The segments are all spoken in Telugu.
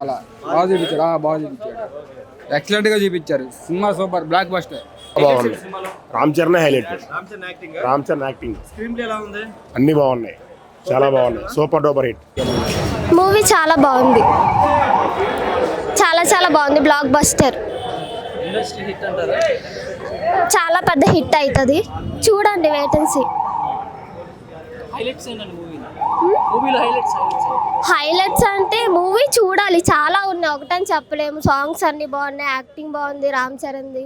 అలా బాగా చూపించాడు, బాగా చూపించాడు, ఎక్సలెంట్ గా చూపించారు. Cinema super, block buster. బాగుంది. రామ్ చరణ్ హైలైట్. రామ్ చరణ్ యాక్టింగ్ అన్ని బాగున్నాయి, చాలా బాగున్నాయి. Super duper hit movie. చాలా బాగుంది, చాలా చాలా బాగుంది. బ్లాక్ బస్టర్, చాలా పెద్ద హిట్ అవుతుంది. చూడండి, వెయిట్ అండ్ సీ. హైలైట్స్ అంటే మూవీ చూడాలి, చాలా ఉన్నాయి, ఒకటని చెప్పలేము. సాంగ్స్ అన్ని బాగున్నాయి, యాక్టింగ్ బాగుంది, రామ్ చరణ్ది,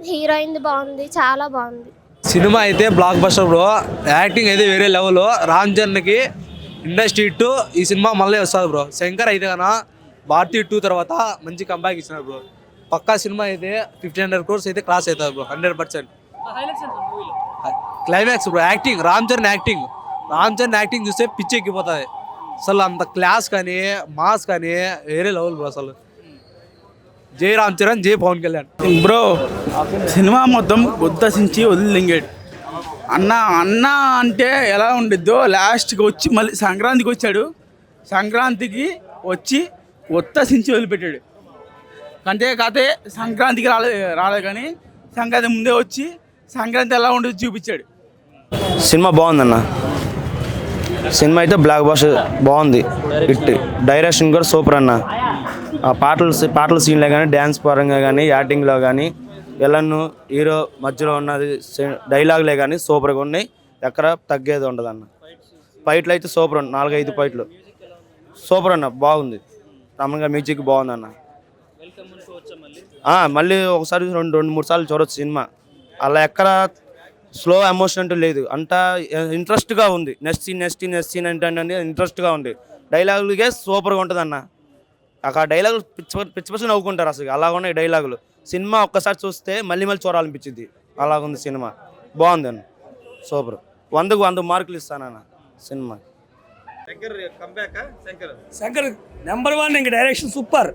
హీరోయిన్ బాగుంది, చాలా బాగుంది. సినిమా అయితే బ్లాక్ బస్టర్ బ్రో. యాక్టింగ్ అయితే వేరే లెవెల్. రామ్ చరణ్కి ఇండస్ట్రీ హిట్ ఈ సినిమా మళ్ళీ వస్తుంది బ్రో. శంకర్ అయితే కన్నా భారతీ 2 తర్వాత మంచి కంబ్యాక్ ఇచ్చినారు బ్రో. పక్కా సినిమా అయితే 1500 crores అయితే క్రాస్ అవుతుంది bro, 100%. Climax bro, acting, Ram Charan acting చూస్తే పిచ్చి ఎక్కిపోతుంది అసలు. అంత క్లాస్ కానీ మాస్ కానీ వేరే లెవెల్ బ్రో అసలు. జై రామ్ చరణ్, జై పవన్ కళ్యాణ్ బ్రో. సినిమా మొత్తం గుద్దసించి వదిలింగాడు అన్న. అన్న అంటే ఎలా ఉండిద్దో లాస్ట్కి వచ్చి మళ్ళీ సంక్రాంతికి వచ్చాడు. సంక్రాంతికి వచ్చి ఉత్తసించి వదిలిపెట్టాడు. అంటే కథే సంక్రాంతికి రాలేదు కానీ సంక్రాంతి ముందే వచ్చి సంక్రాంతి ఎలా ఉండేది చూపించాడు. సినిమా బాగుందన్న. సినిమా అయితే బ్లాక్ బస్టర్ బాగుంది, హిట్. డైరెక్షన్ కూడా సూపర్ అన్న. పాటల సీన్లో కానీ, డ్యాన్స్ పరంగా కానీ, యాక్టింగ్లో కానీ, విలన్ హీరో మధ్యలో ఉన్నది డైలాగులే కానీ సూపర్గా ఉన్నాయి. ఎక్కడ తగ్గేది ఉండదు అన్న. ఫైట్లు అయితే సూపర్ అన్న, 4-5 ఫైట్లు సూపర్ అన్న, బాగుంది. రమంగా మ్యూజిక్ బాగుంది అన్న. మళ్ళీ ఒకసారి 2-3 సార్లు చూడొచ్చు సినిమా. అలా ఎక్కడ స్లో ఎమోషన్ అంటూ లేదు, అంతా ఇంట్రెస్ట్గా ఉంది. నెక్స్ట్ సీన్ అంటే ఇంట్రెస్ట్గా ఉంది. డైలాగులకే సూపర్గా ఉంటుంది అన్న. అక్కడ డైలాగులు పిచ్చి నవ్వుకుంటారు అసలు, అలాగ ఉన్నాయి డైలాగులు. సినిమా ఒక్కసారి చూస్తే మళ్ళీ చూడాలనిపించింది, అలాగుంది సినిమా. బాగుంది అన్న, సూపర్. 100కు 100 మార్కులు ఇస్తానన్న సినిమా. శంకర్ నెంబర్ 1. ఇంక డైరెక్షన్ సూపర్.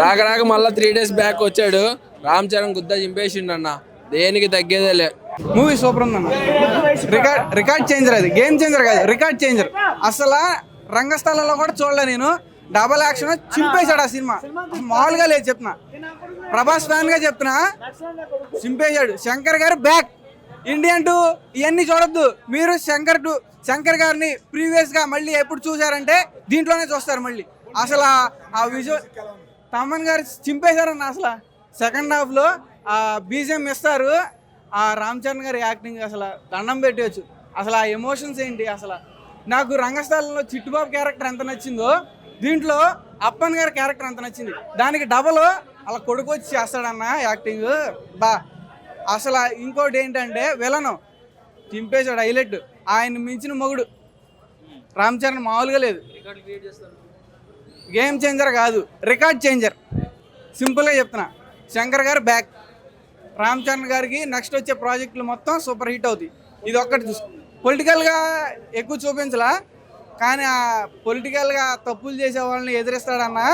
రాక మళ్ళీ 3 days బ్యాక్ వచ్చాడు. రామ్ చరణ్ గుద్ద చింపేసిండు అన్న, దేనికి తగ్గేదేలే. మూవీ సూపర్ ఉందన్న. రికార్డ్ చేంజర్, అది గేమ్ చేంజర్ కాదు, రికార్డ్ చేంజర్. అసలు రంగస్థలంలో కూడా చూడలే నేను. డబల్ యాక్షన్ చింపేశాడు ఆ సినిమా, మామూలుగా లేదు చెప్తున్నా. ప్రభాస్ ఫ్యాన్ గా చెప్తున్నా, చింపేశాడు. శంకర్ గారు బ్యాక్. ఇండియన్ 2 ఇవన్నీ చూడొద్దు మీరు. శంకర్ గారిని ప్రీవియస్ గా మళ్ళీ ఎప్పుడు చూసారంటే దీంట్లోనే చూస్తారు మళ్ళీ. అసలు ఆ విజువల్ తమన్ గారు చింపేశారన్న. అసలు సెకండ్ హాఫ్ లో ఆ బీజిఎం ఇస్తారు, ఆ రామ్ చరణ్ గారి యాక్టింగ్ అసలు దండం పెట్టవచ్చు. అసలు ఆ ఎమోషన్స్ ఏంటి. అసలు నాకు రంగస్థలంలో చిట్టుబాబు క్యారెక్టర్ ఎంత నచ్చిందో దీంట్లో అప్పన్ గారి క్యారెక్టర్ ఎంత నచ్చింది. దానికి డబల్ అలా కొడుకు వచ్చి చేస్తాడన్న యాక్టింగ్ బా. అసలు ఇంకోటి ఏంటంటే విలను చింపేశాడు, హైలైట్. ఆయన మించిన మొగుడు రామ్ చరణ్ మామూలుగా లేదు. గేమ్ చేంజర్ కాదు, రికార్డ్ చేంజర్. సింపుల్గా చెప్తున్నా, శంకర్ గారు బ్యాక్. రామ్ చరణ్ గారికి నెక్స్ట్ వచ్చే ప్రాజెక్టులు మొత్తం సూపర్ హిట్ అవుతాయి. ఇది ఒక్కటి పొలిటికల్గా ఎక్కువ చూపించలా, కానీ ఆ పొలిటికల్గా తప్పులు చేసే వాళ్ళని ఎదిరిస్తాడన్నా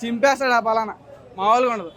చింపేస్తాడు. ఆ పలానా మామూలుగా ఉండదు.